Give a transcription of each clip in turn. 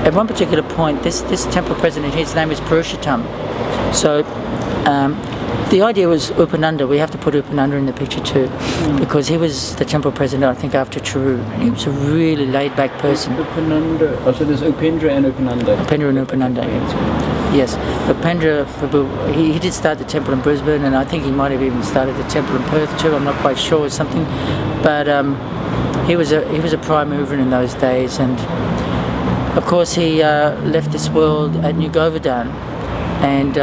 at one particular point, this temple president, his name is Purushottam. So the idea was Upananda. We have to put Upananda in the picture too, because he was the temple president, I think, after Churu, and he was a really laid-back person. Upananda. So there's Upendra and Upananda. Upendra and Upananda. Yes, Upendra Prabhu. He did start the temple in Brisbane, and I think he might have even started the temple in Perth too. I'm not quite sure or something, but he was a prime mover in those days, and of course he left this world at New Govardhan, and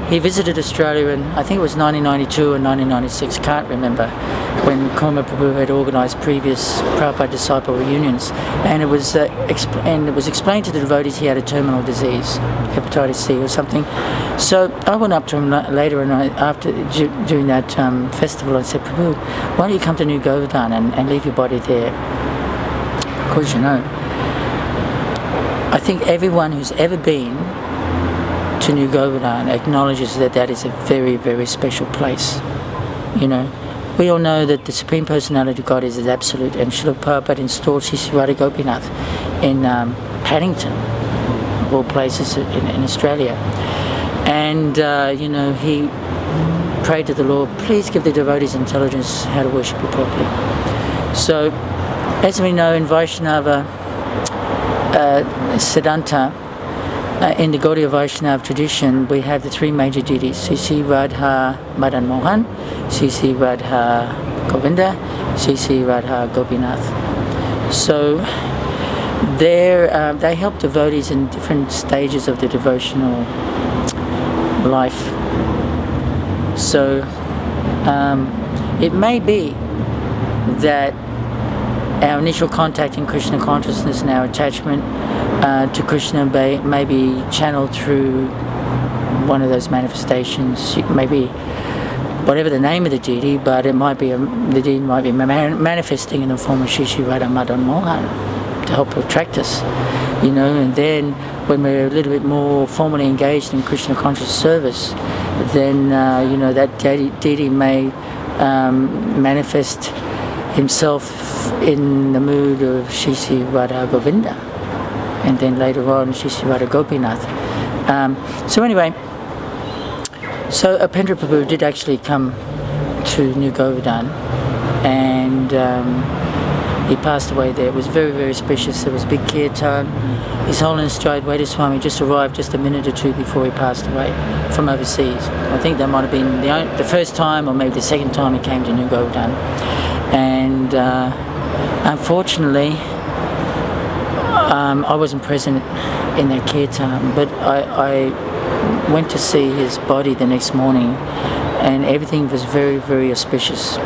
he visited Australia in, I think it was 1992 or 1996, can't remember, when Kurma Prabhu had organised previous Prabhupada disciple reunions, and it was explained to the devotees he had a terminal disease, hepatitis C or something. So I went up to him later, and during that festival, I said, Prabhu, why don't you come to New Govardhan and leave your body there? Because, you know, I think everyone who's ever been to New Govardhan acknowledges that that is a very, very special place. You know, we all know that the Supreme Personality of God is absolute, and Srila Prabhupada installed Sri Radha Gopinath in Paddington, of all places in Australia. And, you know, he prayed to the Lord, please give the devotees intelligence how to worship you properly. So, as we know in Vaishnava Siddhanta, in the Gaudiya Vaishnava tradition, we have the three major deities: Sri Radha Madan Mohan, Sri Radha Govinda, Sri Radha Gopinath. So they help devotees in different stages of the devotional life. So it may be that our initial contact in Krishna consciousness and our attachment to Krishna may be channeled through one of those manifestations. Maybe whatever the name of the deity, but it might be the deity might be manifesting in the form of Sri Radha Madan Mohan to help attract us, you know. And then when we're a little bit more formally engaged in Krishna conscious service, then you know, that deity may manifest himself in the mood of Sri Radha Govinda, and then later on Sri Radha Gopinath. So anyway, so Upendra Prabhu did actually come to New Govardhan, and he passed away there. It was very, very auspicious. There was big kirtan. His Holiness Jayadvaita Swami just arrived just a minute or two before he passed away from overseas. I think that might have been the first time, or maybe the second time he came to New Govardhan. And unfortunately, I wasn't present in that kirtan, but I went to see his body the next morning, and everything was very, very auspicious.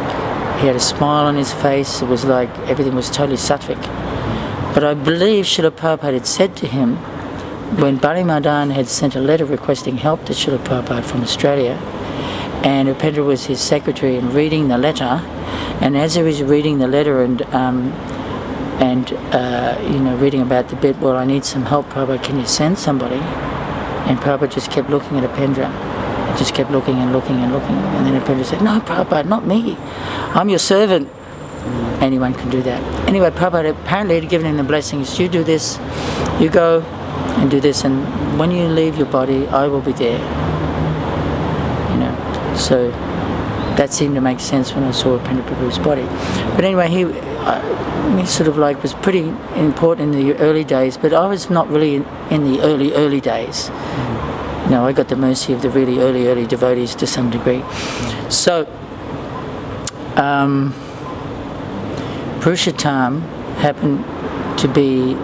He had a smile on his face. It was like everything was totally sattvic. But I believe Srila Prabhupada had said to him, when Bali Madan had sent a letter requesting help to Srila Prabhupada from Australia, and Upendra was his secretary and reading the letter, and as he was reading the letter and you know, reading about the bit, well, I need some help, Prabhupada, can you send somebody? And Prabhupada just kept looking at Upendra, and just kept looking and looking and looking, and then Upendra said, no, Prabhupada, not me, I'm your servant. Anyone can do that. Anyway, Prabhupada apparently had given him the blessings, you do this, you go and do this, and when you leave your body, I will be there. You know, so that seemed to make sense when I saw Upendra Prabhu's body. But anyway, he sort of like was pretty important in the early days, but I was not really in the early days. You know, I got the mercy of the really early devotees to some degree. So Purushottam happened to be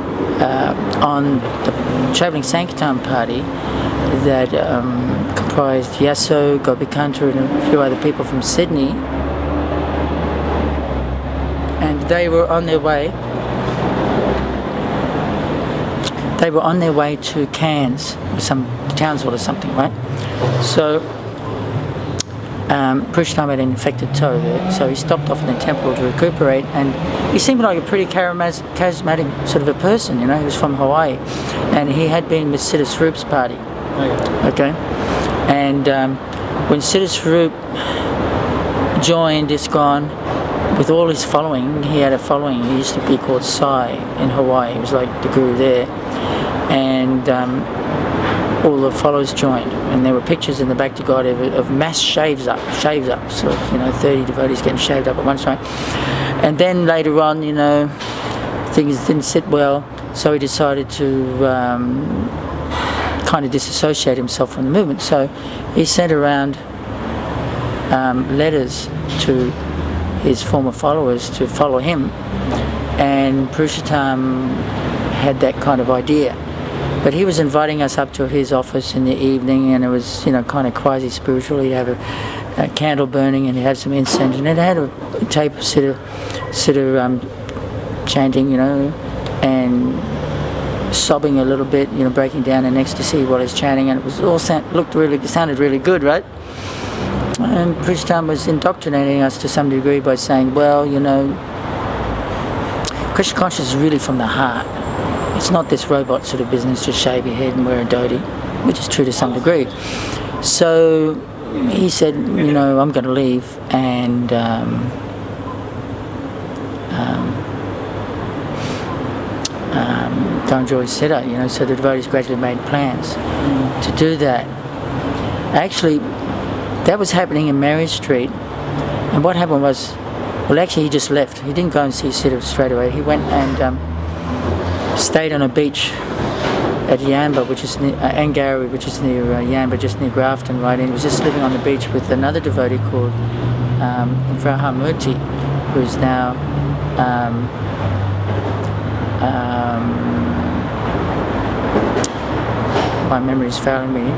on the travelling Sankirtan party that comprised Yaso, Gopinatha and a few other people from Sydney, and they were on their way to Cairns or some Townsville or something, right? So Purushottam had an infected toe there, so he stopped off in the temple to recuperate, and he seemed like a pretty charismatic sort of a person, you know. He was from Hawaii, and he had been with Siddha Swaroop's party. Okay? And when Siddha Swaroop joined ISKCON with all his following, he had a following. He used to be called Sai in Hawaii. He was like the guru there. and all the followers joined, and there were pictures in the back to God of mass shaves up, so 30 devotees getting shaved up at one time. And then later on, things didn't sit well, so he decided to kind of disassociate himself from the movement. So he sent around letters to his former followers to follow him, and Purushottam had that kind of idea. But he was inviting us up to his office in the evening, and it was, kind of quasi-spiritual. He'd have a candle burning, and he'd have some incense, and it had a tape sit chanting, and sobbing a little bit, breaking down in ecstasy while he's chanting, and it was all sounded really good, right? And Purushottam was indoctrinating us to some degree by saying, well, Krishna consciousness is really from the heart. It's not this robot sort of business, just shave your head and wear a dhoti, which is true to some degree. So he said, I'm going to leave and go enjoy Siddha, so the devotees gradually made plans to do that. Actually, that was happening in Mary Street, and what happened was, he just left. He didn't go and see Siddha straight away. He went and stayed on a beach at Yamba, which is near Angari, which is near Yamba, just near Grafton, right? And he was just living on the beach with another devotee called Vrahamurti, who's now my memory is failing me,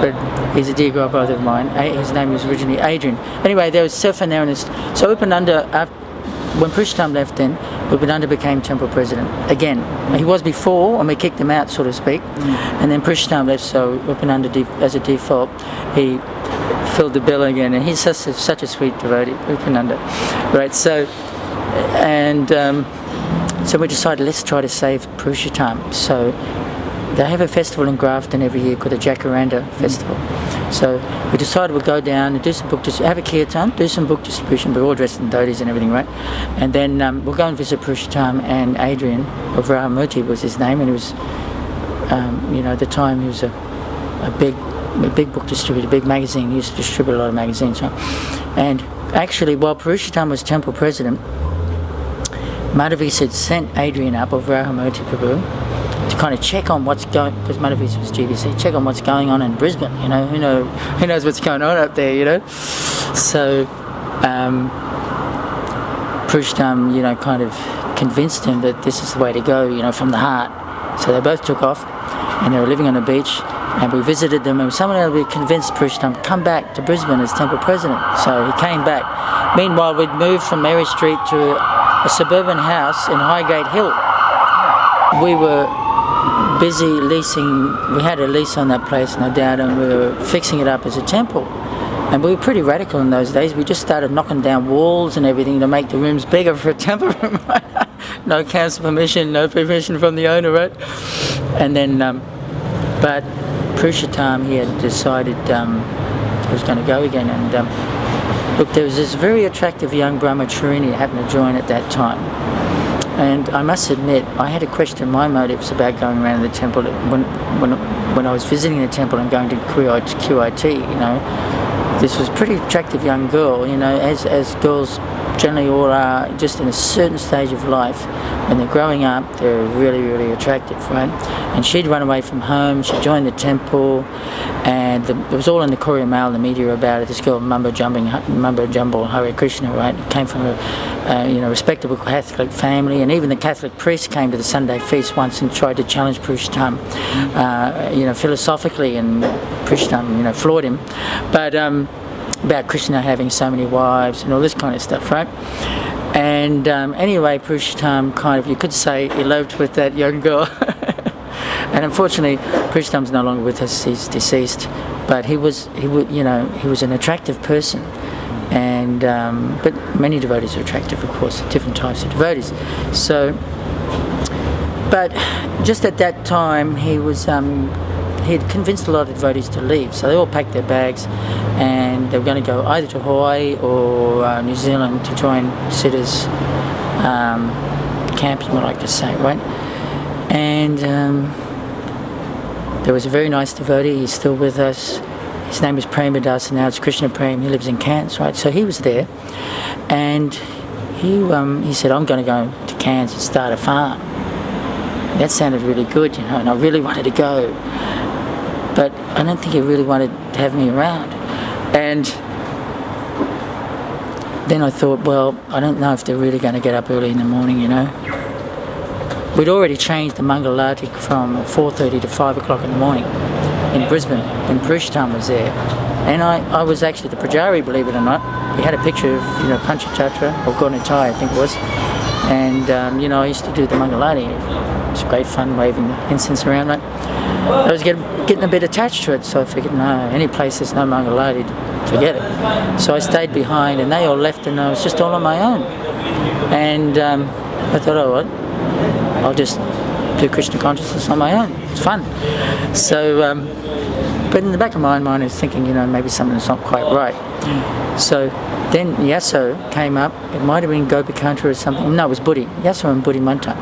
but he's a dear brother of mine. His name was originally Adrian. Anyway, there was surfer there, so Upananda, when Purushottam left then, Upananda became temple president again. He was before, and we kicked him out, so to speak, and then Purushottam left, so Upananda, as a default, he filled the bill again, and he's such a sweet devotee, Upananda, right? So we decided, let's try to save Purushottam. So they have a festival in Grafton every year called the Jacaranda Festival. So we decided we'd go down and do some book have a kirtan, do some book distribution. We're all dressed in dhotis and everything, right? And then we'll go and visit Purushottam, and Adrian, or Vrahamurti was his name, and he was, at the time he was a big book distributor, big magazine. He used to distribute a lot of magazines, right? And actually, while Purushottam was temple president, Madhavis had sent Adrian up, or Vrahamurti Prabhu, to kind of check on what's going, because Madhavis was GBC, check on what's going on in Brisbane, who knows what's going on up there, So Purushottam, kind of convinced him that this is the way to go, from the heart. So they both took off, and they were living on the beach, and we visited them, and someone else convinced Purushottam to come back to Brisbane as temple president. So he came back. Meanwhile, we'd moved from Mary Street to a suburban house in Highgate Hill. We were busy leasing, we had a lease on that place, no doubt, and we were fixing it up as a temple. And we were pretty radical in those days. We just started knocking down walls and everything to make the rooms bigger for a temple room. No council permission, no permission from the owner, right? And then, but Purushottam, he had decided he was going to go again. And look, there was this very attractive young brahmacharini who happened to join at that time. And I must admit, I had to question my motives about going around the temple when I was visiting the temple and going to QIT. This was a pretty attractive young girl. As girls generally all are, just in a certain stage of life, when they're growing up, they're really, really attractive, right? And she'd run away from home. She joined the temple, and it was all in the Courier Mail, the media about it. This girl, Mumbo Jumbo Hare Krishna, right? Came from a respectable Catholic family, and even the Catholic priest came to the Sunday feast once and tried to challenge Purushottam, philosophically, and Purushottam, floored him. But about Krishna having so many wives and all this kind of stuff, right? And anyway, Purushottam kind of, you could say, eloped with that young girl. And unfortunately, Purushottam's no longer with us; he's deceased. But he was an attractive person, and but many devotees are attractive, of course, different types of devotees. So, but just at that time, he had convinced a lot of devotees to leave, so they all packed their bags, and they were going to go either to Hawaii or New Zealand to join Siddha's camp, you might like to say, right? And there was a very nice devotee. He's still with us. His name is Premadas, and now it's Krishna Prem. He lives in Cairns, right? So he was there, and he said, I'm going to go to Cairns and start a farm. That sounded really good, you know, and I really wanted to go. But I don't think he really wanted to have me around. And then I thought, well, I don't know if they're really going to get up early in the morning, you know. We'd already changed the Mangalarti from 4:30 to 5 o'clock in the morning in Brisbane when Purushottam was there. And I was actually the Pujari, believe it or not. He had a picture of, you know, Panchachatra, or Gornatai, I think it was. And, you know, I used to do the Mangalarti. It was great fun waving the incense around, right? I was getting a bit attached to it, so I figured, no, any place there's no Mangalarti, forget it. So I stayed behind, and they all left, and I was just all on my own. And I thought, oh, what? I'll just do Krishna consciousness on my own. It's fun. So, but in the back of my mind, I was thinking, you know, maybe something's not quite right. So then Yasso came up. It might have been Gopinatha or something. No, it was Buddhi. Yasso and Buddhi Manta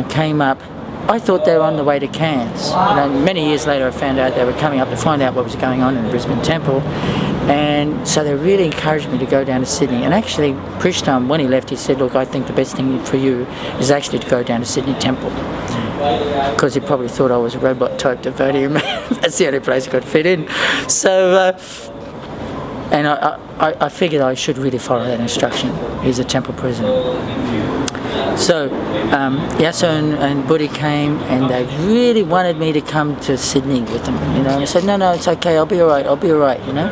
came up. I thought they were on the way to Cairns. You know, many years later, I found out they were coming up to find out what was going on in the Brisbane Temple. And so they really encouraged me to go down to Sydney. And actually, Purushottam, when he left, he said, look, I think the best thing for you is actually to go down to Sydney Temple. Because he probably thought I was a robot-type devotee. That's the only place I could fit in. So, and I figured I should really follow that instruction. He's a temple president. So Yasso and Buddhi came, and they really wanted me to come to Sydney with them, you know. I said, no, it's okay, I'll be all right, you know.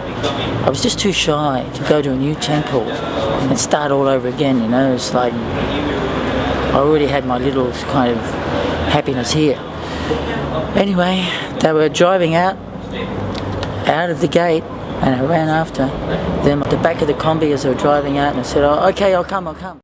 I was just too shy to go to a new temple and start all over again, you know. It's like I already had my little kind of happiness here. Anyway, they were driving out of the gate, and I ran after them at the back of the combi as they were driving out, and I said, oh, okay, I'll come.